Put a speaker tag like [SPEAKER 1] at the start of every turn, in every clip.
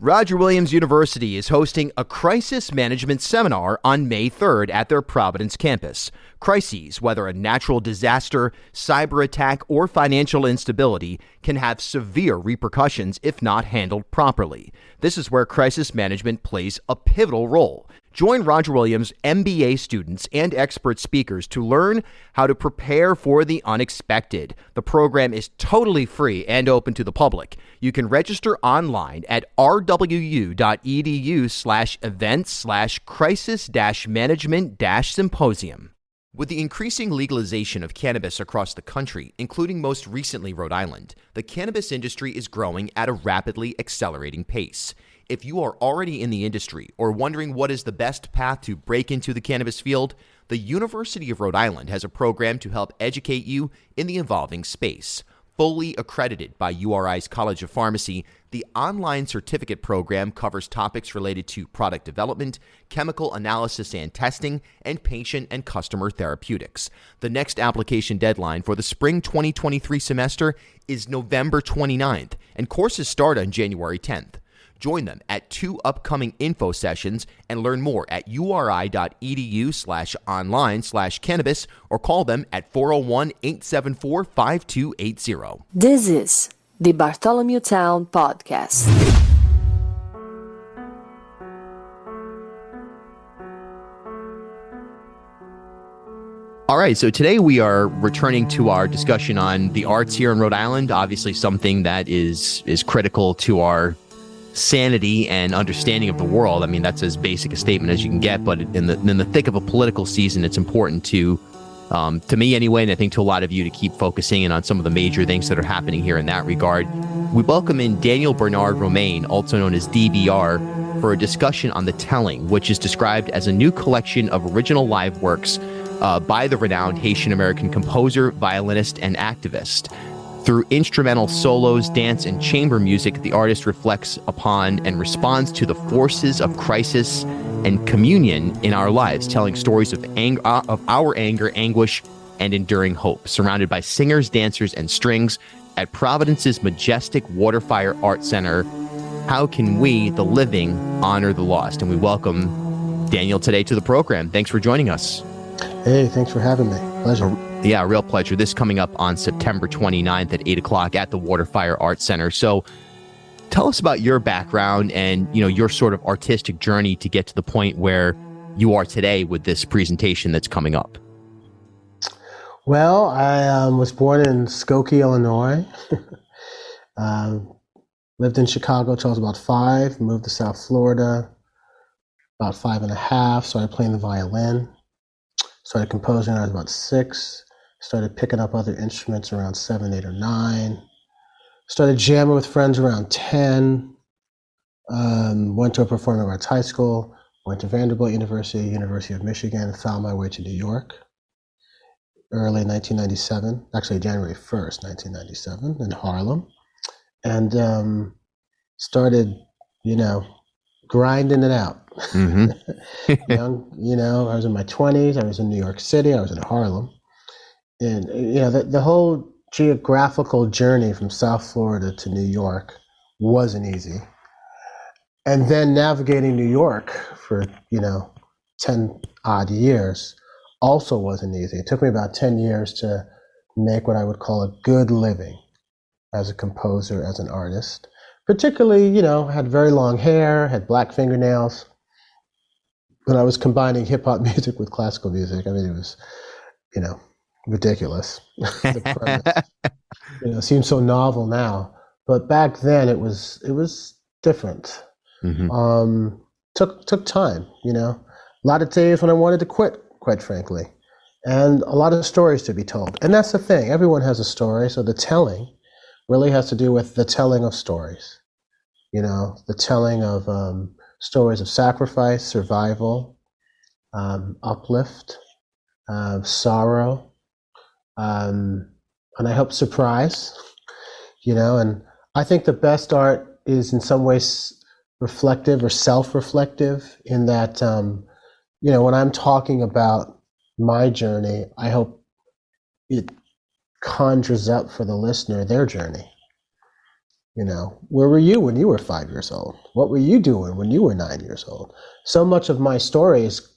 [SPEAKER 1] Roger Williams University is hosting a crisis management seminar on May 3rd at their Providence campus. Crises, whether a natural disaster, cyber attack, or financial instability, can have severe repercussions if not handled properly. This is where crisis management plays a pivotal role. Join Roger Williams MBA students and expert speakers to learn how to prepare for the unexpected. The program is totally free and open to the public. You can register online at rwu.edu/events/crisis-management-symposium. With the increasing legalization of cannabis across the country, including most recently Rhode Island, the cannabis industry is growing at a rapidly accelerating pace. If you are already in the industry or wondering what is the best path to break into the cannabis field, the University of Rhode Island has a program to help educate you in the evolving space. Fully accredited by URI's College of Pharmacy, the online certificate program covers topics related to product development, chemical analysis and testing, and patient and customer therapeutics. The next application deadline for the spring 2023 semester is November 29th, and courses start on January 10th. Join them at 2 upcoming info sessions and learn more at uri.edu/online/cannabis or call them at 401-874-5280.
[SPEAKER 2] This is the Bartholomew Town Podcast.
[SPEAKER 1] All right, so today we are returning to our discussion on the arts here in Rhode Island, obviously something that is critical to our sanity and understanding of the world. I mean, that's as basic a statement as you can get, but in the thick of a political season, it's important to me anyway, and I think to a lot of you, to keep focusing in on some of the major things that are happening here in that regard. We welcome in Daniel Bernard Roumain, also known as DBR, for a discussion on The Telling, which is described as a new collection of original live works by the renowned Haitian-American composer, violinist, and activist. Through instrumental solos, dance, and chamber music, the artist reflects upon and responds to the forces of crisis and communion in our lives, telling stories of our anger, anguish, and enduring hope. Surrounded by singers, dancers, and strings at Providence's majestic Waterfire Arts Center, how can we, the living, honor the lost? And we welcome Daniel today to the program. Thanks for joining us.
[SPEAKER 3] Hey, thanks for having me. Pleasure.
[SPEAKER 1] Yeah, real pleasure. This coming up on September 29th at 8 o'clock at the Waterfire Arts Center. So tell us about your background and, your sort of artistic journey to get to the point where you are today with this presentation that's coming up.
[SPEAKER 3] Well, I was born in Skokie, Illinois. Lived in Chicago till I was about 5, moved to South Florida about 5 and a half, started playing the violin. Started composing when I was about 6. Started picking up other instruments around 7, 8, or 9. Started jamming with friends around 10. Went to a performing arts high school. Went to Vanderbilt University, University of Michigan. Found my way to New York. Early 1997. Actually, January 1st, 1997, in Harlem. And started, grinding it out.
[SPEAKER 1] Mm-hmm.
[SPEAKER 3] Young, I was in my 20s. I was in New York City. I was in Harlem. And, the whole geographical journey from South Florida to New York wasn't easy. And then navigating New York for, 10 odd years also wasn't easy. It took me about 10 years to make what I would call a good living as a composer, as an artist. Particularly, had very long hair, had black fingernails. When I was combining hip hop music with classical music, I mean, it was, ridiculous. The premise, seems so novel now, but back then it was different.
[SPEAKER 1] Mm-hmm.
[SPEAKER 3] Took time, a lot of days when I wanted to quit, quite frankly, and a lot of stories to be told. And that's the thing, everyone has a story. So the telling really has to do with the telling of stories, the telling of stories of sacrifice, survival, uplift, sorrow, and I hope surprise, and I think the best art is in some ways reflective or self-reflective in that, when I'm talking about my journey, I hope it conjures up for the listener their journey. Where were you when you were 5 years old? What were you doing when you were 9 years old? So much of my story is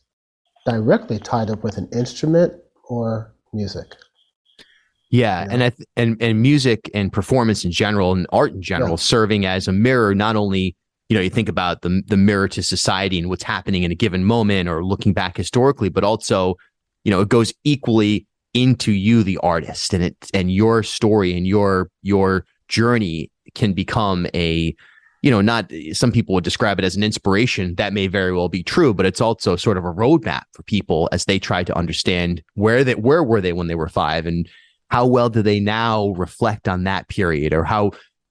[SPEAKER 3] directly tied up with an instrument or music.
[SPEAKER 1] Yeah, and music and performance in general and art in general serving as a mirror, not only, you think about the mirror to society and what's happening in a given moment or looking back historically, but also, it goes equally into you, the artist, and your story and your journey can become a, not, some people would describe it as an inspiration. That may very well be true, but it's also sort of a roadmap for people as they try to understand where were they when they were 5, and how well do they now reflect on that period, or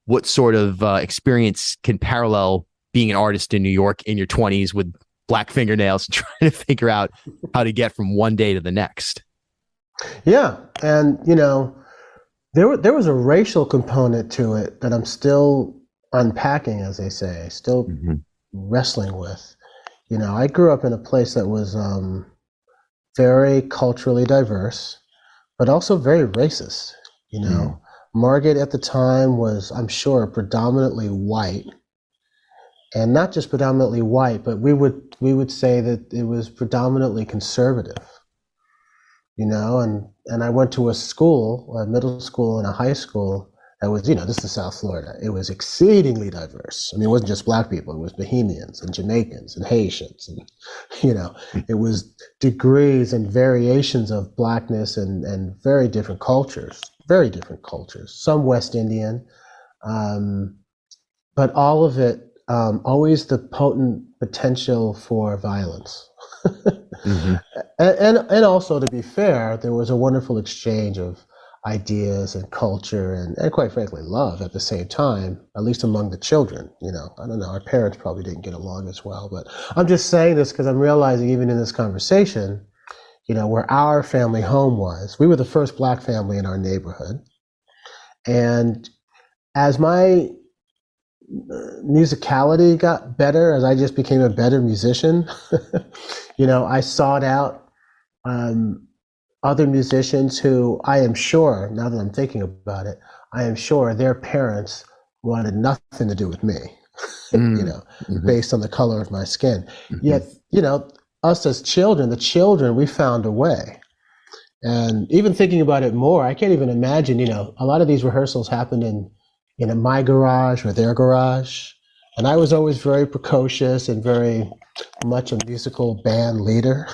[SPEAKER 1] what sort of experience can parallel being an artist in New York in your 20s with black fingernails and trying to figure out how to get from one day to the next.
[SPEAKER 3] Yeah. And, there was a racial component to it that I'm still unpacking, as they say, still wrestling with. I grew up in a place that was very culturally diverse, but also very racist. Margate at the time was, I'm sure, predominantly white, and not just predominantly white, but we would say that it was predominantly conservative. And I went to a middle school and a high school that was, this is South Florida. It was exceedingly diverse. I mean, it wasn't just black people. It was Bohemians and Jamaicans and Haitians. And, it was degrees and variations of blackness and very different cultures, some West Indian. But all of it, always the potent potential for violence. And also, to be fair, there was a wonderful exchange of ideas and culture and quite frankly, love at the same time, at least among the children. I don't know, our parents probably didn't get along as well, but I'm just saying this because I'm realizing even in this conversation, where our family home was, we were the first black family in our neighborhood. And as my musicality got better, as I just became a better musician, I sought out other musicians who I am sure, now that I'm thinking about it, I am sure their parents wanted nothing to do with me, based on the color of my skin. Yet, us as children, we found a way. And even thinking about it more, I can't even imagine, a lot of these rehearsals happened in my garage or their garage. And I was always very precocious and very much a musical band leader.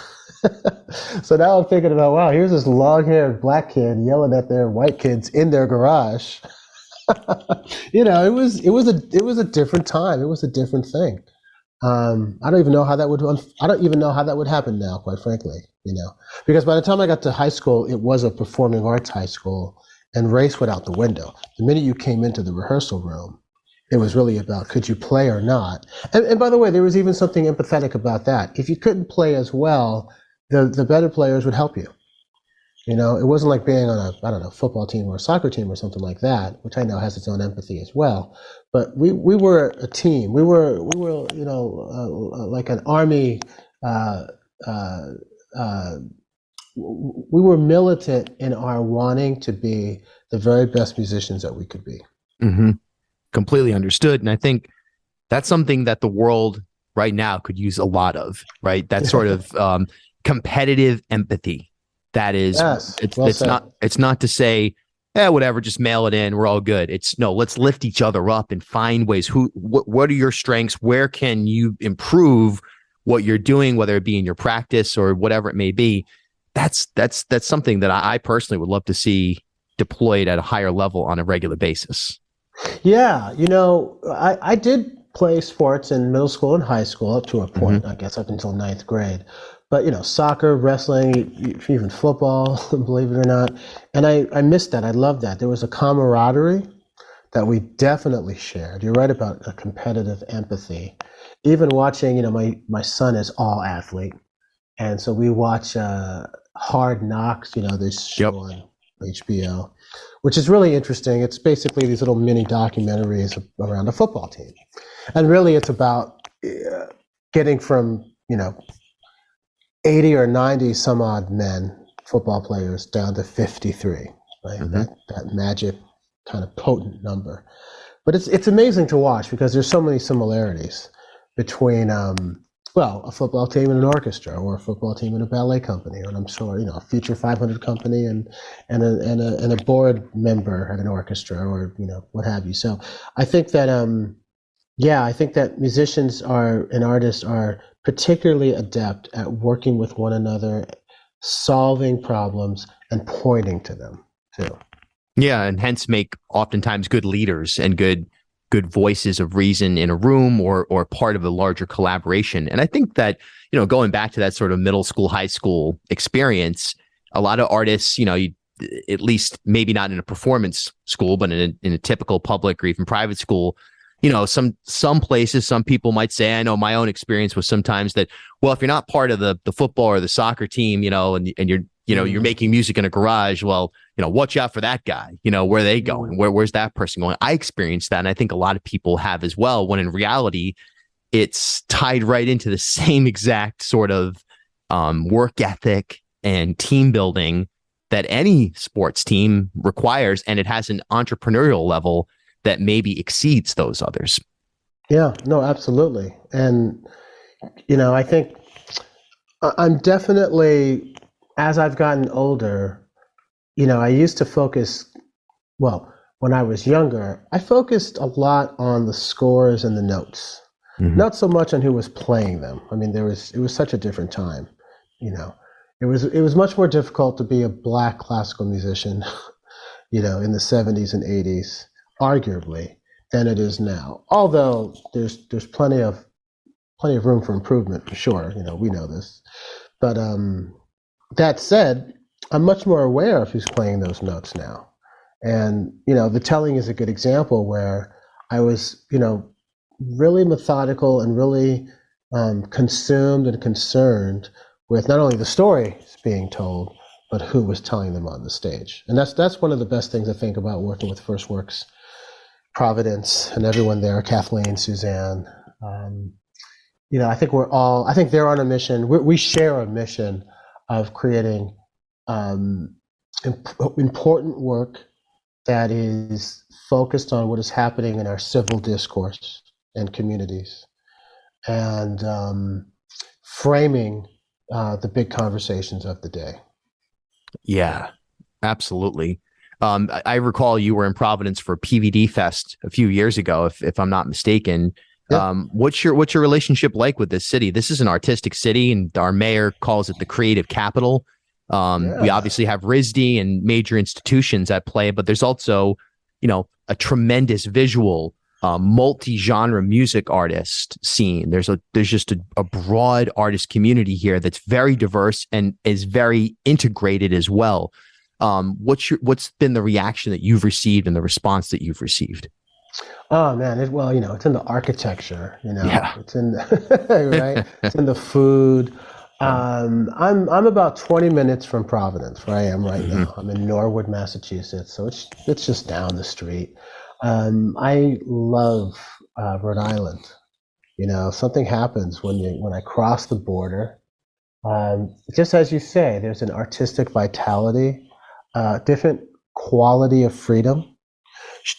[SPEAKER 3] So now I'm thinking about, wow, here's this long-haired black kid yelling at their white kids in their garage. It was a different time. It was a different thing. I don't even know how that would happen now, quite frankly. Because by the time I got to high school, it was a performing arts high school, and race went out the window. The minute you came into the rehearsal room, it was really about, could you play or not? And by the way, there was even something empathetic about that. If you couldn't play as well, the better players would help you. It wasn't like being on a football team or a soccer team or something like that, which I know has its own empathy as well. But we were a team. We were like an army. We were militant in our wanting to be the very best musicians that we could be.
[SPEAKER 1] Mm-hmm. Completely understood. And I think that's something that the world right now could use a lot of, right? That sort of competitive empathy. That is, it's not to say, whatever, just mail it in, we're all good. It's no, let's lift each other up and find ways. What are your strengths? Where can you improve what you're doing, whether it be in your practice or whatever it may be? That's something that I personally would love to see deployed at a higher level on a regular basis. Yeah,
[SPEAKER 3] I did play sports in middle school and high school up to a point, I guess up until 9th grade. But, soccer, wrestling, even football, believe it or not. And I missed that. I loved that. There was a camaraderie that we definitely shared. You're right about a competitive empathy. Even watching, my son is all athlete. And so we watch Hard Knocks, this show on HBO, which is really interesting. It's basically these little mini documentaries around a football team. And really it's about getting from, 80 or 90 some odd men, football players, down to 53, right? That magic kind of potent number. But it's amazing to watch because there's so many similarities between a football team and an orchestra, or a football team and a ballet company, or I'm sure a Future 500 company and a board member at an orchestra, or what have you. So I think that I think that musicians and artists are particularly adept at working with one another, solving problems, and pointing to them too.
[SPEAKER 1] Yeah, and hence make oftentimes good leaders and good voices of reason in a room or part of a larger collaboration. And I think that, going back to that sort of middle school, high school experience, a lot of artists, at least maybe not in a performance school, but in a typical public or even private school, some places, some people might say, I know my own experience was sometimes that, well, if you're not part of the football or the soccer team, and you're, you're making music in a garage, well, watch out for that guy. Where are they going? Where's that person going? I experienced that. And I think a lot of people have as well, when in reality, it's tied right into the same exact sort of work ethic and team building that any sports team requires. And it has an entrepreneurial level that maybe exceeds those others.
[SPEAKER 3] Yeah, no, absolutely. And, I think I'm definitely, as I've gotten older, I used to focus, when I was younger, I focused a lot on the scores and the notes, not so much on who was playing them. I mean, it was such a different time, It was much more difficult to be a Black classical musician, in the 70s and 80s, arguably, than it is now. Although there's plenty of room for improvement for sure. We know this. But that said, I'm much more aware of who's playing those notes now. And, the telling is a good example where I was, really methodical and really consumed and concerned with not only the stories being told, but who was telling them on the stage. And that's one of the best things I think about working with FirstWorks, Providence, and everyone there, Kathleen, Suzanne. I think they're on a mission. We share a mission of creating important work that is focused on what is happening in our civil discourse and communities, and framing the big conversations of the day. Yeah,
[SPEAKER 1] absolutely. I recall you were in Providence for PVDFest a few years ago, if I'm not mistaken. Yep. What's your relationship like with this city? This is an artistic city, and our mayor calls it the creative capital. We obviously have RISD and major institutions at play, but there's also, a tremendous visual, multi-genre music artist scene. There's just a broad artist community here that's very diverse and is very integrated as well. What's been the reaction that you've received and the response that you've received?
[SPEAKER 3] Oh man, it's in the architecture, it's in right, it's in the food. I'm about 20 minutes from Providence, where I am right now. I'm in Norwood, Massachusetts, so it's just down the street. I love Rhode Island. Something happens when I cross the border. Just as you say, there's an artistic vitality, different quality of freedom.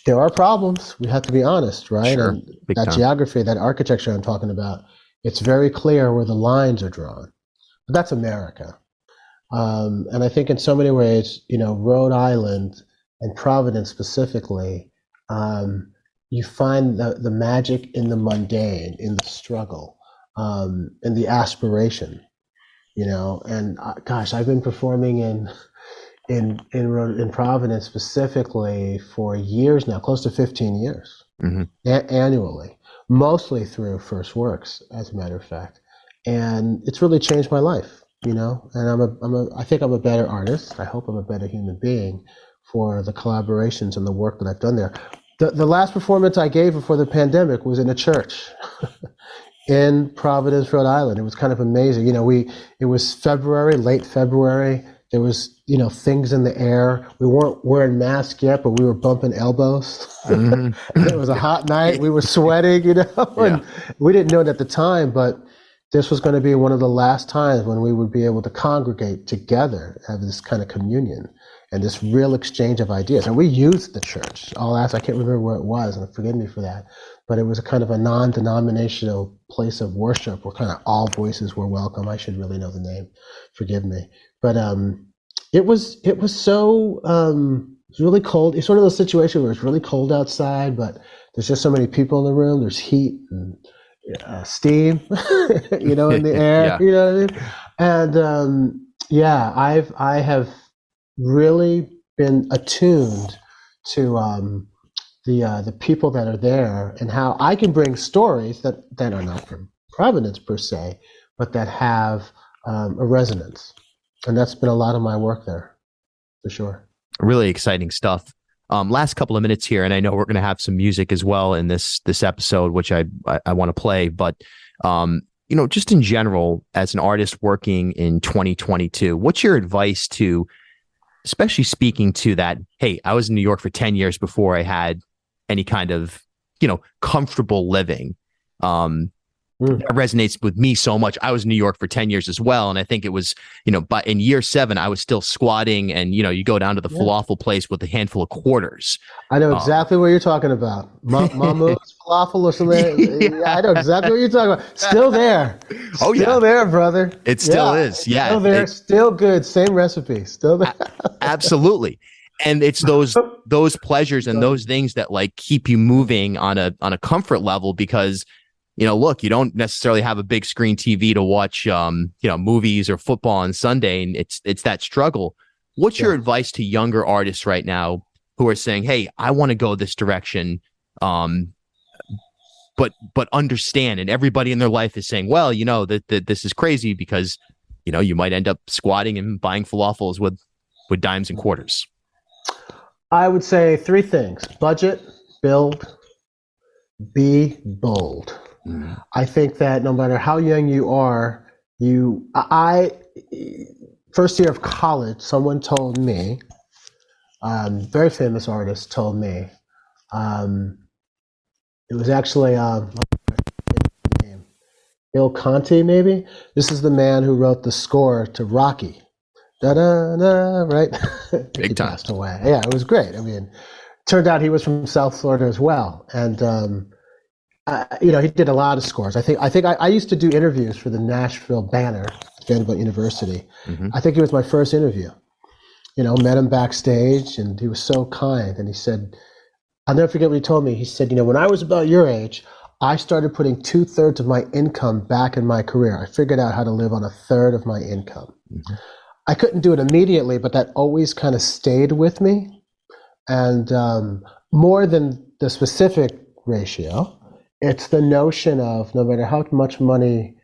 [SPEAKER 3] There are problems. We have to be honest, right?
[SPEAKER 1] Sure.
[SPEAKER 3] And that geography, that architecture I'm talking about, it's very clear where the lines are drawn. But that's America. And I think in so many ways, Rhode Island and Providence specifically, you find the magic in the mundane, in the struggle, in the aspiration, And gosh, I've been performing in Providence specifically for years now, close to 15 years, annually, mostly through FirstWorks, as a matter of fact. And it's really changed my life, and I think I'm a better artist. I hope I'm a better human being for the collaborations and the work that I've done there. The last performance I gave before the pandemic was in a church in Providence, Rhode Island. It was kind of amazing. It was February, late February. There was, things in the air. We weren't wearing masks yet, but we were bumping elbows. It was a hot night. We were sweating, and we didn't know it at the time, but this was going to be one of the last times when we would be able to congregate together, have this kind of communion. and this real exchange of ideas. And we used the church. I can't remember where it was, and forgive me for that, but it was a kind of a non-denominational place of worship where kind of all voices were welcome. I should really know the name. Forgive me. But it was so, it's really cold. It's one of those situations where it's really cold outside, but there's just so many people in the room. There's heat and steam, in the air,
[SPEAKER 1] Yeah.
[SPEAKER 3] you know what I mean? And I have really been attuned to the people that are there and how I can bring stories that are not from Providence per se, but that have a resonance. And that's been a lot of my work there, for sure.
[SPEAKER 1] Really exciting stuff. Last couple of minutes here, and I know we're going to have some music as well in this episode, which I want to play. But just in general, as an artist working in 2022, what's your advice to, especially speaking to that? Hey, I was in New York for 10 years before I had any kind of comfortable living. That resonates with me so much. I was in New York for 10 years as well. And I think it was, but in year 7, I was still squatting and, you go down to the falafel place with a handful of quarters.
[SPEAKER 3] I know exactly what you're talking about. Mahmoud's falafel or something. Yeah, I know exactly what you're talking about. Still there.
[SPEAKER 1] Oh, yeah.
[SPEAKER 3] Still there, brother.
[SPEAKER 1] It still is. Yeah.
[SPEAKER 3] Still there. Still good. Same recipe. Still there.
[SPEAKER 1] Absolutely. And it's those pleasures and those things that like keep you moving on a comfort level because look, you don't necessarily have a big screen TV to watch, movies or football on Sunday, and it's that struggle. What's your advice to younger artists right now who are saying, "Hey, I want to go this direction," but understand, and everybody in their life is saying, "Well, that this is crazy because, you might end up squatting and buying falafels with dimes and quarters."
[SPEAKER 3] I would say 3 things: budget, build, be bold. I think that no matter how young you are, first year of college, someone told me, very famous artist told me, it was actually Bill Conti, maybe. This is the man who wrote the score to Rocky. Da da da, right?
[SPEAKER 1] Big
[SPEAKER 3] He
[SPEAKER 1] time.
[SPEAKER 3] passed away. Yeah, it was great. I mean, turned out he was from South Florida as well, and he did a lot of scores. I think I used to do interviews for the Nashville Banner, Vanderbilt University.
[SPEAKER 1] Mm-hmm.
[SPEAKER 3] I think it was my first interview. Met him backstage, and he was so kind. And he said, I'll never forget what he told me. He said, when I was about your age, I started putting 2/3 of my income back in my career. I figured out how to live on 1/3 of my income. Mm-hmm. I couldn't do it immediately, but that always kind of stayed with me. And more than the specific ratio, it's the notion of no matter how much money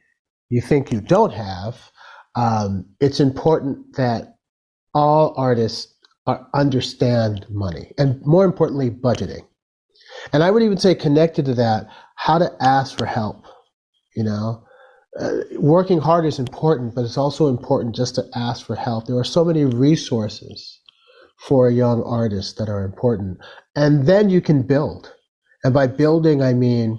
[SPEAKER 3] you think you don't have, it's important that all artists understand money and, more importantly, budgeting. And I would even say, connected to that, how to ask for help. Working hard is important, but it's also important just to ask for help. There are so many resources for a young artist that are important. And then you can build. And by building, I mean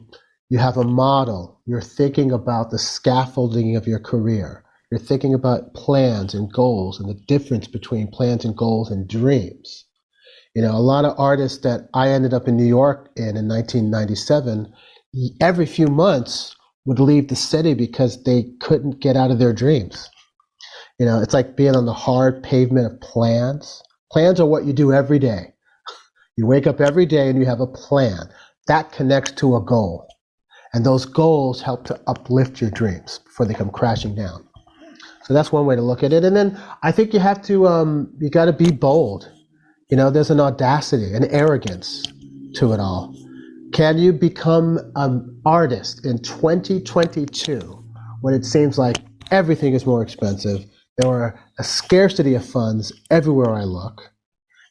[SPEAKER 3] you have a model. You're thinking about the scaffolding of your career. You're thinking about plans and goals and the difference between plans and goals and dreams. A lot of artists that I ended up in New York in 1997, every few months would leave the city because they couldn't get out of their dreams. It's like being on the hard pavement of plans. Plans are what you do every day. You wake up every day and you have a plan. That connects to a goal. And those goals help to uplift your dreams before they come crashing down. So that's one way to look at it. And then I think you have to, you got to be bold. There's an audacity, an arrogance to it all. Can you become an artist in 2022 when it seems like everything is more expensive? There are a scarcity of funds everywhere I look.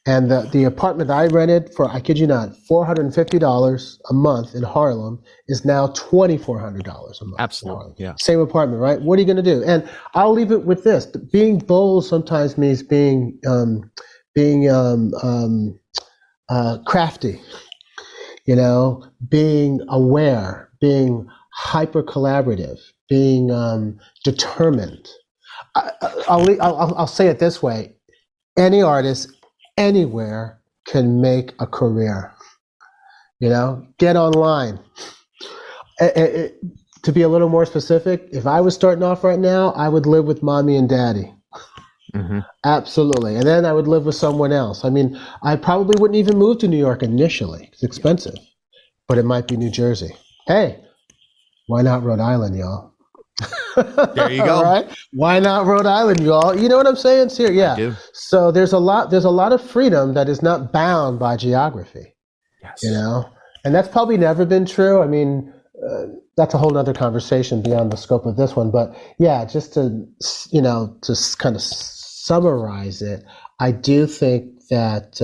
[SPEAKER 3] And the apartment I rented for, I kid you not, $450 a month in Harlem is now $2,400 a month.
[SPEAKER 1] Absolutely, yeah.
[SPEAKER 3] Same apartment, right? What are you going to do? And I'll leave it with this. Being bold sometimes means being crafty, being aware, being hyper collaborative, being determined. I'll say it this way. Any artist anywhere can make a career. Get online. To be a little more specific, if I was starting off right now, I would live with mommy and daddy. Mm-hmm. Absolutely. And then I would live with someone else. I mean, I probably wouldn't even move to New York initially. It's expensive, but it might be New Jersey. Hey, why not Rhode Island, y'all?
[SPEAKER 1] There you go.
[SPEAKER 3] Right? Why not Rhode Island, y'all? You know what I'm saying? Here, yeah.
[SPEAKER 1] I do.
[SPEAKER 3] So there's a lot of freedom that is not bound by geography.
[SPEAKER 1] Yes.
[SPEAKER 3] And that's probably never been true. I mean, that's a whole nother conversation beyond the scope of this one. But yeah, just to kind of summarize it, I do think that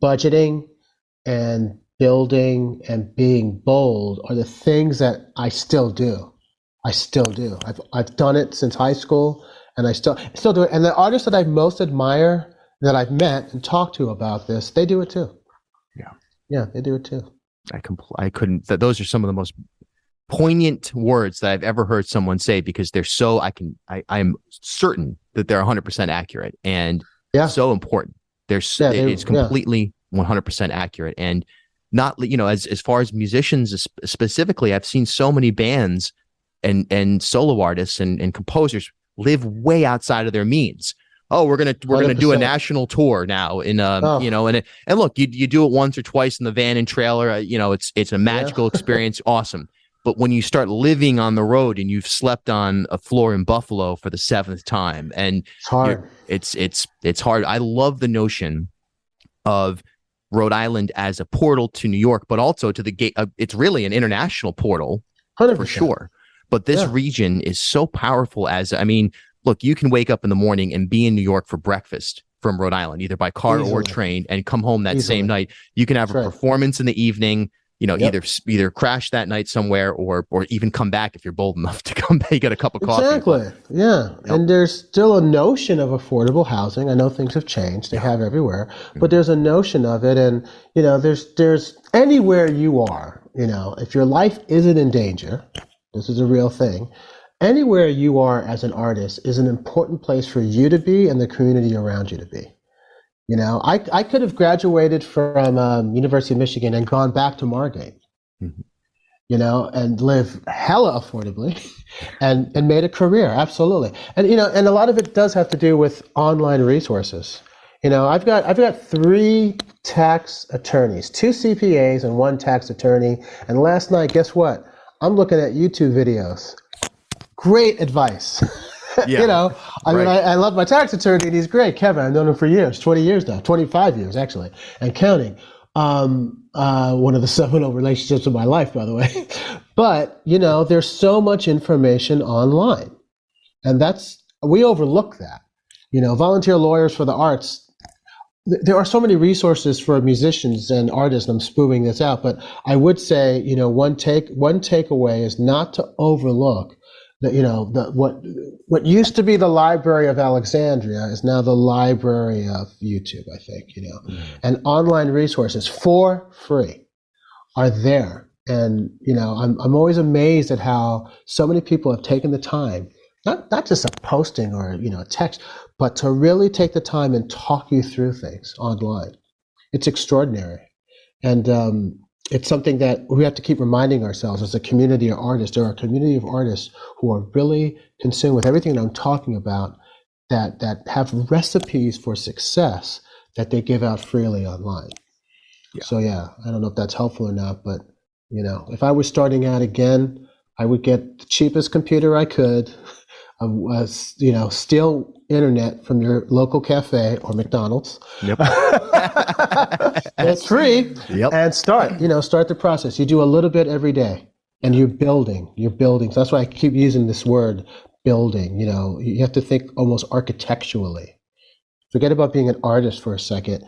[SPEAKER 3] budgeting and building and being bold are the things that I still do. I've done it since high school, and I still do it. And the artists that I most admire, that I've met and talked to about this, they do it too. Yeah, they do it too.
[SPEAKER 1] I couldn't. Those are some of the most poignant words that I've ever heard someone say, because they're so. I'm certain that they're 100% accurate and so important. It's completely 100% accurate, and not, as far as musicians specifically, I've seen so many bands and solo artists and composers live way outside of their means. Oh, we're gonna do a national tour now and look, you do it once or twice in the van and trailer, it's a magical experience, awesome. But when you start living on the road and you've slept on a floor in Buffalo for the 7th time, and
[SPEAKER 3] it's hard.
[SPEAKER 1] It's hard. I love the notion of Rhode Island as a portal to New York, but also to the gate. It's really an international portal
[SPEAKER 3] 100%.
[SPEAKER 1] For sure. But this region is so powerful look, you can wake up in the morning and be in New York for breakfast from Rhode Island, either by car or train, and come home that same night. You can have a performance in the evening, either crash that night somewhere or even come back if you're bold enough to come back. You get a cup of coffee.
[SPEAKER 3] Exactly. Yeah. Yep. And there's still a notion of affordable housing. I know things have changed. They have everywhere. But there's a notion of it. And, there's anywhere you are, if your life isn't in danger, this is a real thing. Anywhere you are as an artist is an important place for you to be and the community around you to be. I could have graduated from University of Michigan and gone back to Margate, and live hella affordably and made a career. Absolutely. And, and a lot of it does have to do with online resources. I've got 3 tax attorneys, 2 CPAs and 1 tax attorney. And last night, guess what? I'm looking at YouTube videos. Great advice. Yeah, I love my tax attorney, and he's great. Kevin, I've known him for years, 20 years now, 25 years actually, and counting. One of the seminal relationships of my life, by the way. But, there's so much information online, and we overlook that. Volunteer lawyers for the arts, there are so many resources for musicians and artists, and I'm spewing this out, but I would say, one takeaway is not to overlook what used to be the Library of Alexandria is now the Library of YouTube, I think, and online resources for free are there. And, I'm always amazed at how so many people have taken the time, not just a posting or, a text, but to really take the time and talk you through things online. It's extraordinary. And, it's something that we have to keep reminding ourselves as a community of artists. There are a community of artists who are really consumed with everything that I'm talking about, that have recipes for success that they give out freely online. Yeah. So I don't know if that's helpful or not, but if I was starting out again, I would get the cheapest computer I could, steal internet from your local cafe or McDonald's. Yep. It's free. Yep. And start the process. You do a little bit every day, and you're building. So that's why I keep using this word, building. You have to think almost architecturally. Forget about being an artist for a second.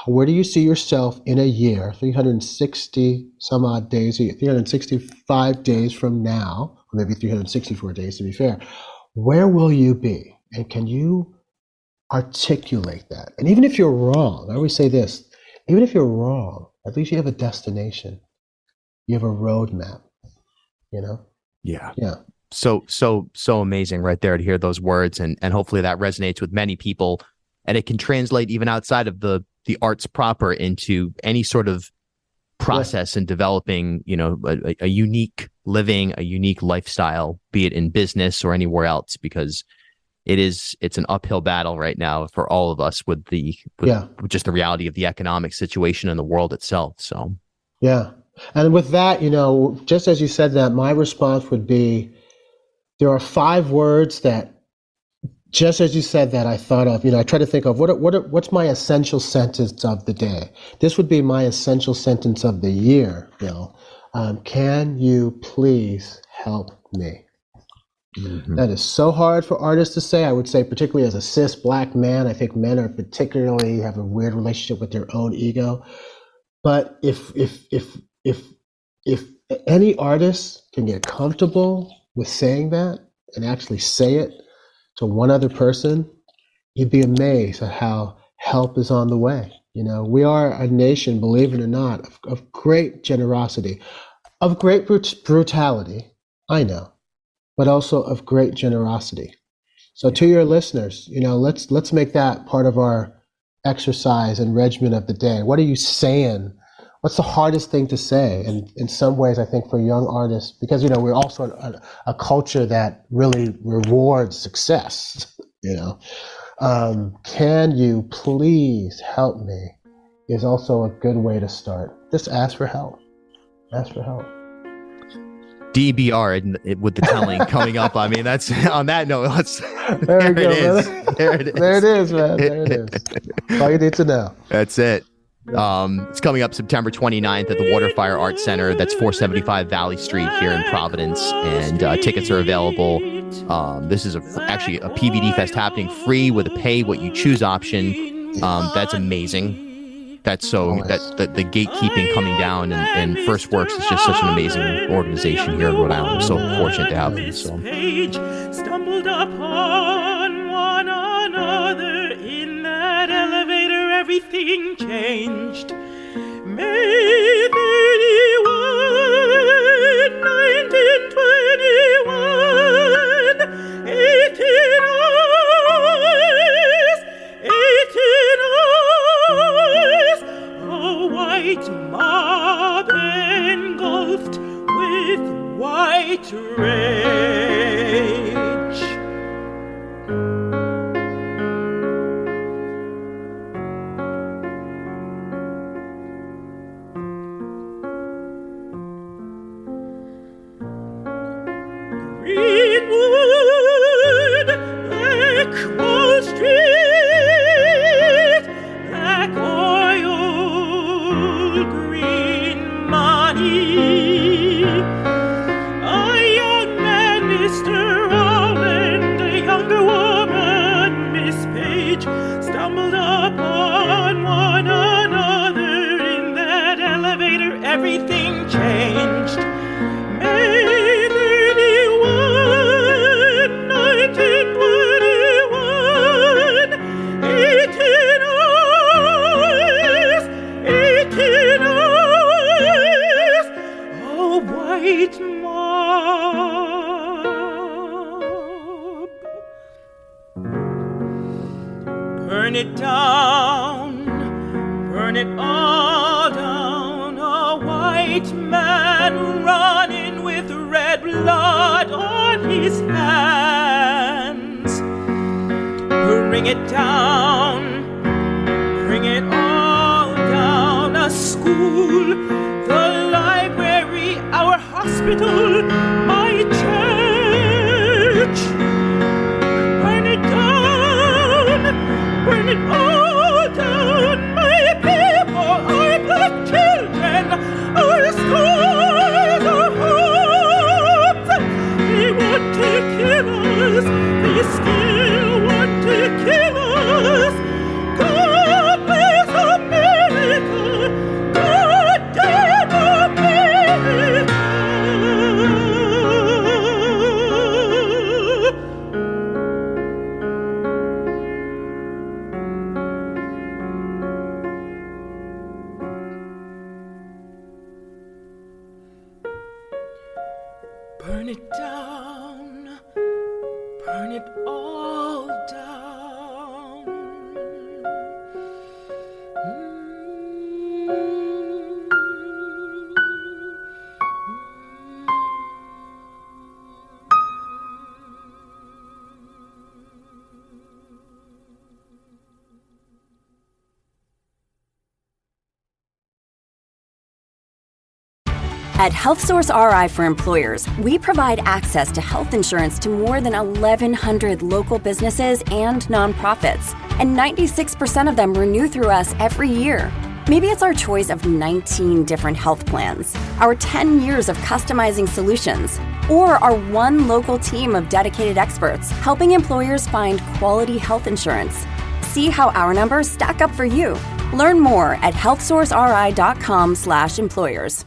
[SPEAKER 3] Where do you see yourself in a year, 360 some odd days, 365 days from now, or maybe 364 days to be fair? Where will you be? And can you articulate that? And even if you're wrong, I always say this, even if you're wrong, at least you have a destination. You have a roadmap, Yeah. Yeah.
[SPEAKER 1] So amazing right there to hear those words. And hopefully that resonates with many people and it can translate even outside of the arts proper into any sort of process in developing, a unique living, a unique lifestyle, be it in business or anywhere else, because it's an uphill battle right now for all of us with just the reality of the economic situation in the world itself. So,
[SPEAKER 3] yeah. And with that, just as you said that, my response would be, there are 5 words that, just as you said that, I thought of, I try to think of what's my essential sentence of the day. This would be my essential sentence of the year, Bill. Can you please help me? Mm-hmm. That is so hard for artists to say. I would say, particularly as a cis Black man, I think men are particularly have a weird relationship with their own ego. But if any artist can get comfortable with saying that and actually say it to one other person, you'd be amazed at how help is on the way. We are a nation, believe it or not, of great generosity, of great brutality, I know, but also of great generosity. So to your listeners, let's make that part of our exercise and regimen of the day. What are you saying? What's the hardest thing to say? And in some ways, I think for young artists, because, we're also a culture that really rewards success, can you please help me is also a good way to start. Just ask for help. Ask for help.
[SPEAKER 1] DBR with the telling coming up. I mean, that's on that note.
[SPEAKER 3] There it is. There it is, man. There it is. All you need to know.
[SPEAKER 1] That's it. It's coming up September 29th at the Waterfire Arts Center. That's 475 Valley Street here in Providence, and tickets are available. This is actually a PVDFest Happening, free with a pay what you choose option. That's amazing. That's so that the gatekeeping coming down, and FirstWorks is just such an amazing organization here in Rhode Island. I'm so fortunate to have them. So.
[SPEAKER 4] Stumbled upon one another in that elevator, everything changed. May 31, 1921, 18 eyes, a white mob engulfed with white rage. Greenwood, Black Wall Street, black oil, green money. A young man, Mr. Holland, a younger woman, Miss Page, stumbled upon one another in that elevator. Everything changed. May 31, 1921, 18 eyes, 18 eyes, a white mob. Burn it down, burn it all down, a white man running with red blood on his hands. Bring it down, bring it all down. A school, the library, our hospital, my church. Burn it down, burn it all down. My people, our black children, our schools, our homes. They want to kill us, they still want to kill us. God bless America, God damn America. Burn it down, burn it all down.
[SPEAKER 5] At HealthSource RI for Employers, we provide access to health insurance to more than 1,100 local businesses and nonprofits, and 96% of them renew through us every year. Maybe it's our choice of 19 different health plans, our 10 years of customizing solutions, or our one local team of dedicated experts helping employers find quality health insurance. See how our numbers stack up for you. Learn more at healthsourceri.com/employers.